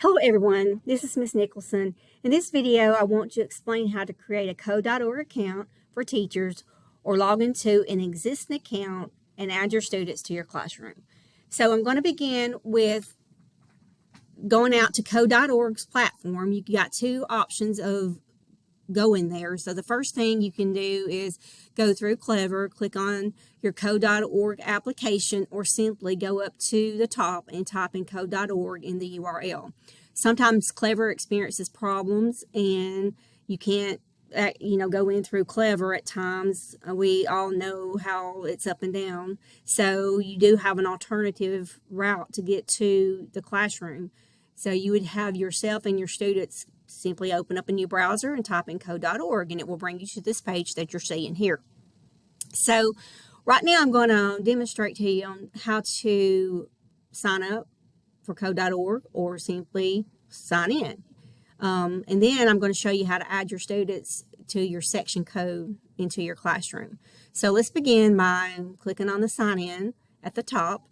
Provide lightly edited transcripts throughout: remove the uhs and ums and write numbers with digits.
Hello everyone, this is Miss Nicholson. In this video, I want to explain how to create a code.org account for teachers or log into an existing account and add your students to your classroom. So I'm going to begin with going out to code.org's platform. You got two options of going there. So the first thing you can do is go through Clever, click on your code.org application, or simply go up to the top and type in code.org in the URL. Sometimes Clever experiences problems and you can't go in through Clever at times. We all know how it's up and down. So you do have an alternative route to get to the classroom. So you would have yourself and your students simply open up a new browser and type in code.org, and it will bring you to this page that you're seeing here. So right now I'm going to demonstrate to you on how to sign up for code.org or simply sign in. And then I'm going to show you how to add your students to your section code into your classroom. So let's begin by clicking on the sign in at the top.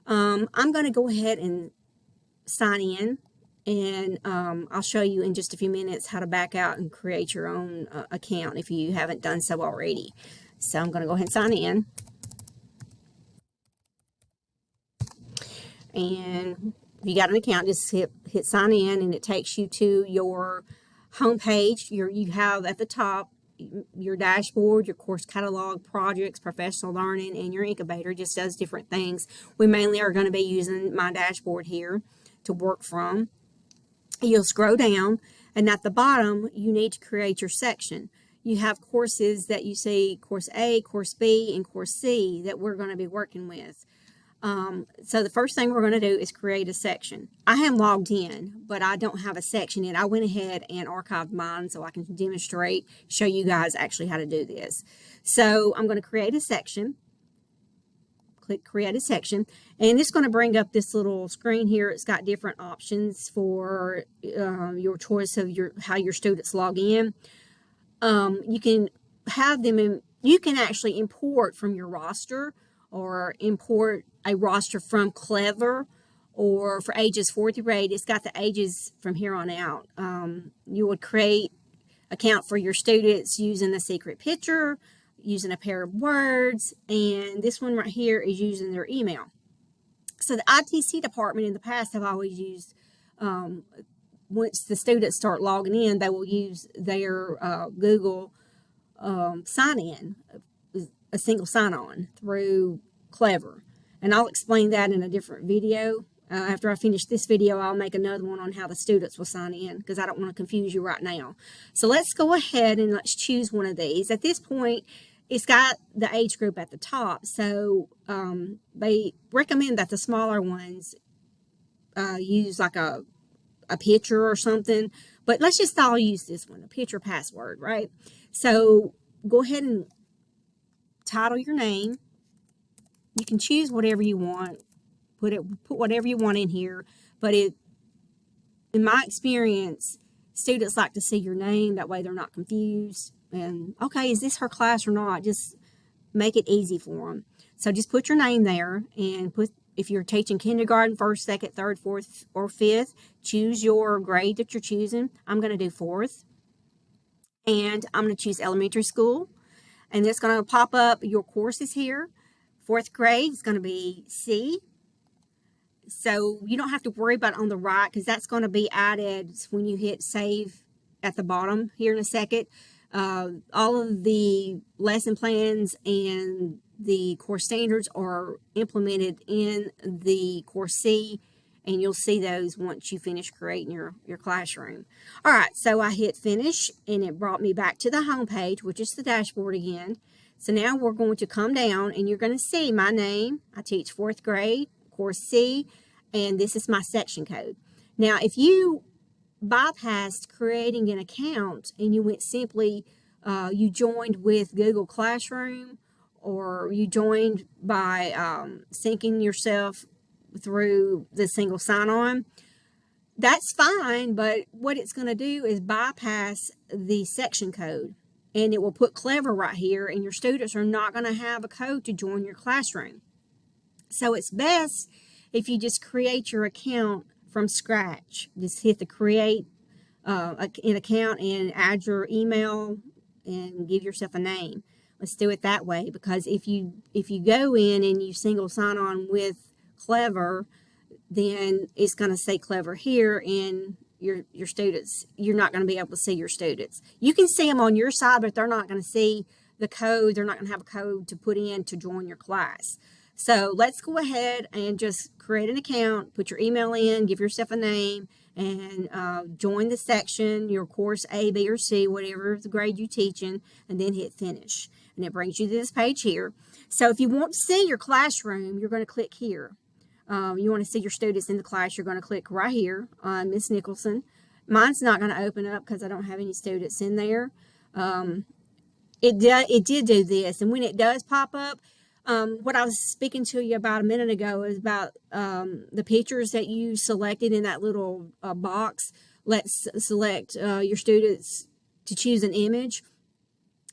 I'm going to go ahead and sign in, and I'll show you in just a few minutes how to back out and create your own account if you haven't done so already. So I'm going to go ahead and sign in. And if you got an account, just hit sign in, and it takes you to your home page. You have at the top your dashboard, your course catalog, projects, professional learning, and your incubator just does different things. We mainly are going to be using my dashboard here to work from. You'll scroll down, and at the bottom you need to create your section. You have courses that you see, course A, course B, and course C that we're going to be working with. So the first thing we're going to do is create a section. I am logged in, but I don't have a section yet. I went ahead and archived mine so I can demonstrate, show you guys actually how to do this. So I'm going to create a section. Click create a section, and it's going to bring up this little screen here. It's got different options for your choice of how your students log in. You can have them in, you can actually import from your roster or import a roster from Clever, or for ages 4 through 8, it's got the ages from here on out. You would create account for your students using a secret picture, using a pair of words, and this one right here is using their email. So the ITC department in the past have always used, once the students start logging in, they will use their Google sign-in, a single sign-on through Clever. And I'll explain that in a different video. After I finish this video, I'll make another one on how the students will sign in, because I don't want to confuse you right now. So let's go ahead and let's choose one of these. At this point, it's got the age group at the top, so they recommend that the smaller ones use like a picture or something, but let's just all use this one, a picture password, right? So go ahead and title your name. You can choose whatever you want, put whatever you want in here, but in my experience, students like to see your name, that way they're not confused. And okay, is this her class or not? Just make it easy for them. So just put your name there, and if you're teaching kindergarten, 1st, 2nd, 3rd, 4th, or 5th, choose your grade that you're choosing. I'm going to do 4th, and I'm going to choose elementary school, and it's going to pop up your courses here. 4th grade is going to be C. So you don't have to worry about it on the right, because that's going to be added when you hit save at the bottom here in a second. All of the lesson plans and the course standards are implemented in the course C, and you'll see those once you finish creating your classroom. All right, so I hit finish, and it brought me back to the home page, which is the dashboard again. So now we're going to come down, and you're going to see my name. I teach 4th grade, course C, and this is my section code. Now, if you bypassed creating an account and you went simply, you joined with Google Classroom, or you joined by syncing yourself through the single sign-on, that's fine, but what it's going to do is bypass the section code, and it will put Clever right here, and your students are not going to have a code to join your classroom. So it's best if you just create your account from scratch. Just hit the create an account and add your email and give yourself a name. Let's do it that way, because if you go in and you single sign on with Clever, then it's going to say Clever here, and your students, you're not going to be able to see your students. You can see them on your side, but they're not going to see the code. They're not going to have a code to put in to join your class. So let's go ahead and just create an account, put your email in, give yourself a name, and join the section, your course A, B, or C, whatever the grade you're teaching, and then hit finish. And it brings you to this page here. So if you want to see your classroom, you're going to click here. You want to see your students in the class, you're going to click right here on Miss Nicholson. Mine's not going to open up because I don't have any students in there. It did do this, and when it does pop up, what I was speaking to you about a minute ago is about the pictures that you selected in that little box. Let's select your students to choose an image.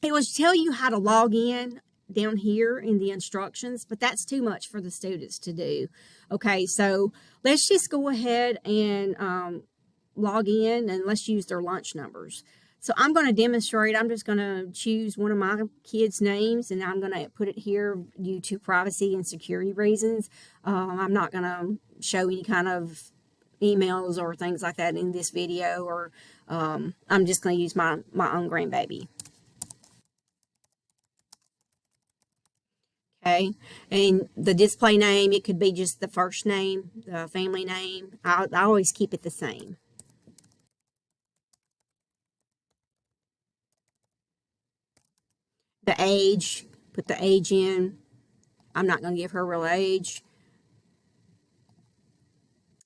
It will tell you how to log in down here in the instructions, but that's too much for the students to do. Okay, so let's just go ahead and log in, and let's use their lunch numbers. So I'm going to demonstrate. I'm just going to choose one of my kids' names, and I'm going to put it here due to privacy and security reasons. I'm not going to show any kind of emails or things like that in this video, or I'm just going to use my own grandbaby. Okay, and the display name, it could be just the first name, the family name. I always keep it the same. The age, put the age in. I'm not going to give her real age.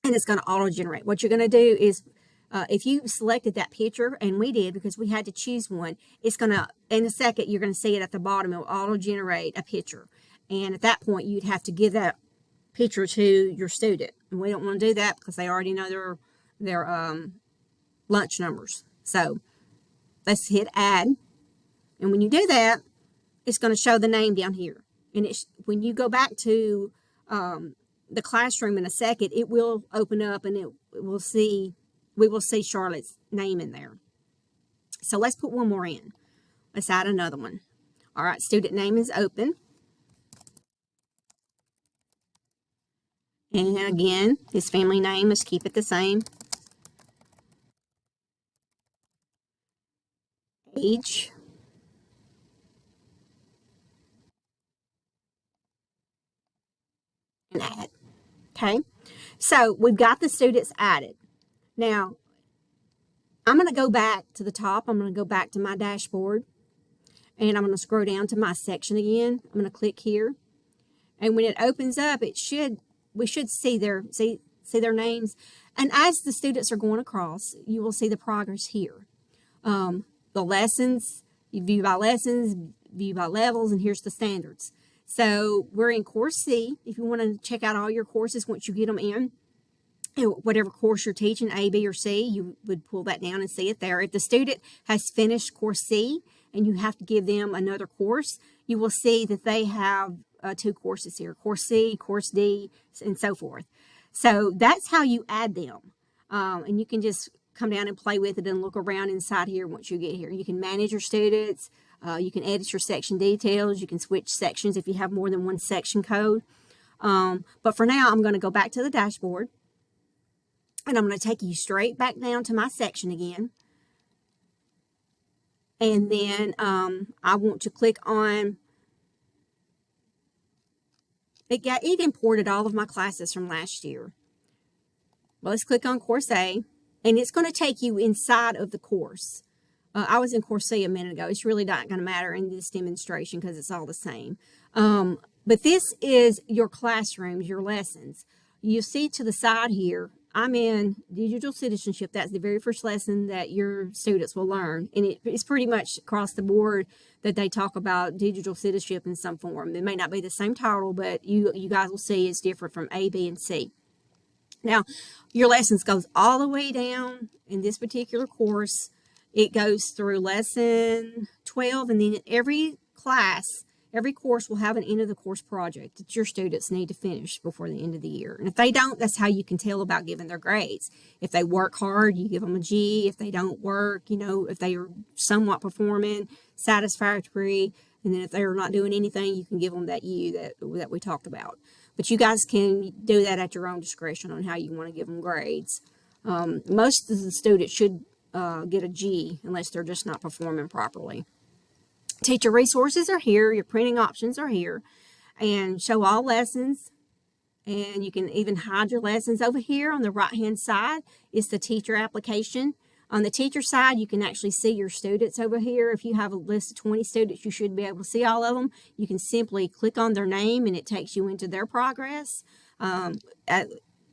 And it's going to auto-generate. What you're going to do is, if you selected that picture, and we did because we had to choose one, it's going to, in a second, you're going to see it at the bottom. It will auto-generate a picture. And at that point, you'd have to give that picture to your student. And we don't want to do that because they already know their lunch numbers. So let's hit add. And when you do that, it's going to show the name down here. And when you go back to the classroom in a second, it will open up, and we will see Charlotte's name in there. So let's put one more in. Let's add another one. All right, student name is open. And again, his family name, let's keep it the same. Age. And add. Okay, so we've got the students added. Now, I'm going to go back to the top. I'm going to go back to my dashboard, and I'm going to scroll down to my section again. I'm going to click here, and when it opens up, we should see their names. And as the students are going across, you will see the progress here. The lessons, you view by lessons, view by levels, and here's the standards. So we're in course C. If you want to check out all your courses once you get them in, whatever course you're teaching, A, B, or C, you would pull that down and see it there. If the student has finished course C and you have to give them another course, you will see that they have 2 courses here, course C, course D, and so forth. So that's how you add them. And you can just come down and play with it and look around inside here once you get here. You can manage your students. You can edit your section details. You can switch sections if you have more than one section code. But for now, I'm going to go back to the dashboard. And I'm going to take you straight back down to my section again. And then I want to click on, it imported all of my classes from last year. Well, let's click on Course A, and it's going to take you inside of the course. I was in Course C a minute ago. It's really not going to matter in this demonstration because it's all the same. But this is your classrooms, your lessons. You see to the side here, I'm in digital citizenship. That's the very first lesson that your students will learn. And it's pretty much across the board that they talk about digital citizenship in some form. It may not be the same title, but you guys will see it's different from A, B, and C. Now, your lessons goes all the way down in this particular course. It goes through lesson 12, and then every class, every course will have an end of the course project that your students need to finish before the end of the year. And if they don't, that's how you can tell about giving their grades. If they work hard, you give them a G. If they don't work, if they are somewhat performing, satisfactory, and then if they're not doing anything, you can give them that U that we talked about. But you guys can do that at your own discretion on how you want to give them grades. Most of the students should get a G unless they're just not performing properly. Teacher resources are here. Your printing options are here. And show all lessons. And you can even hide your lessons. Over here on the right-hand side is the teacher application. On the teacher side, you can actually see your students over here. If you have a list of 20 students, you should be able to see all of them. You can simply click on their name and it takes you into their progress.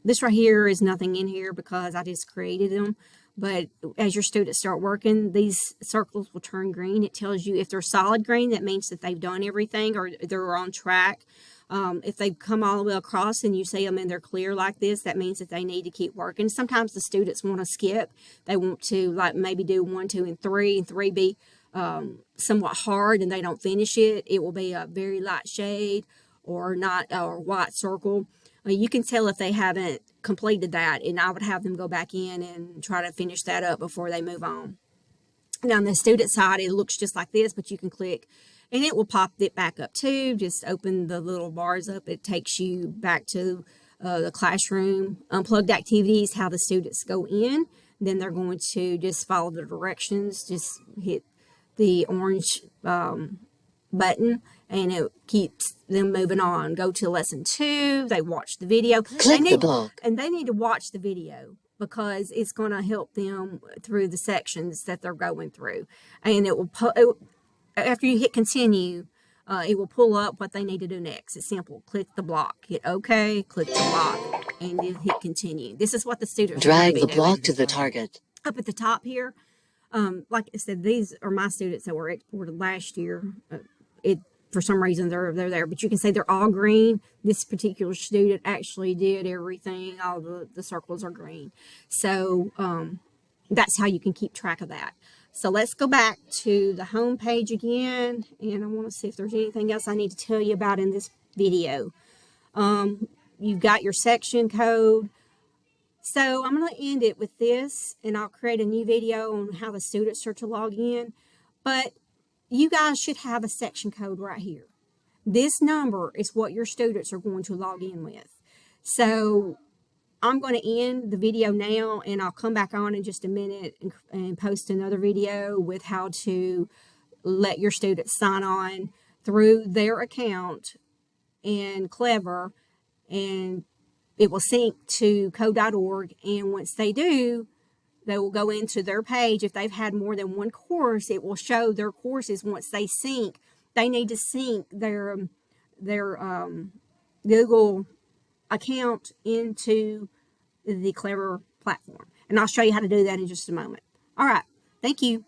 This right here is nothing in here because I just created them. But as your students start working, these circles will turn green. It tells you if they're solid green, that means that they've done everything or they're on track. If they come all the way across and you see them and they're clear like this, that means that they need to keep working. Sometimes the students want to skip. They want to maybe do 1, 2, and 3, and 3 be somewhat hard and they don't finish it. It will be a very light shade or not or white circle. You can tell if they haven't completed that, and I would have them go back in and try to finish that up before they move on. Now on the student side, it looks just like this, but you can click and it will pop it back up too. Just open the little bars up. It takes you back to the classroom, unplugged activities, how the students go in. Then they're going to just follow the directions, just hit the orange button and it keeps them moving on. Go to lesson 2. They watch the video. Click the block. And they need to watch the video because it's going to help them through the sections that they're going through. And it will after you hit continue, it will pull up what they need to do next. It's simple. Click the block. Hit OK. Click the block. And then hit continue. This is what the students drag the block to the target. Up at the top here, like I said, these are my students that were exported last year. For some reason, they're there. But you can see they're all green. This particular student actually did everything. All the circles are green. So that's how you can keep track of that. So let's go back to the home page again. And I want to see if there's anything else I need to tell you about in this video. You've got your section code. So I'm going to end it with this, and I'll create a new video on how the students are to log in. But you guys should have a section code right here. This number is what your students are going to log in with. So I'm going to end the video now, and I'll come back on in just a minute and post another video with how to let your students sign on through their account in Clever, and it will sync to code.org. And once they do, they will go into their page. If they've had more than one course, it will show their courses. Once they sync, they need to sync their Google account into the Clever platform. And I'll show you how to do that in just a moment. All right. Thank you.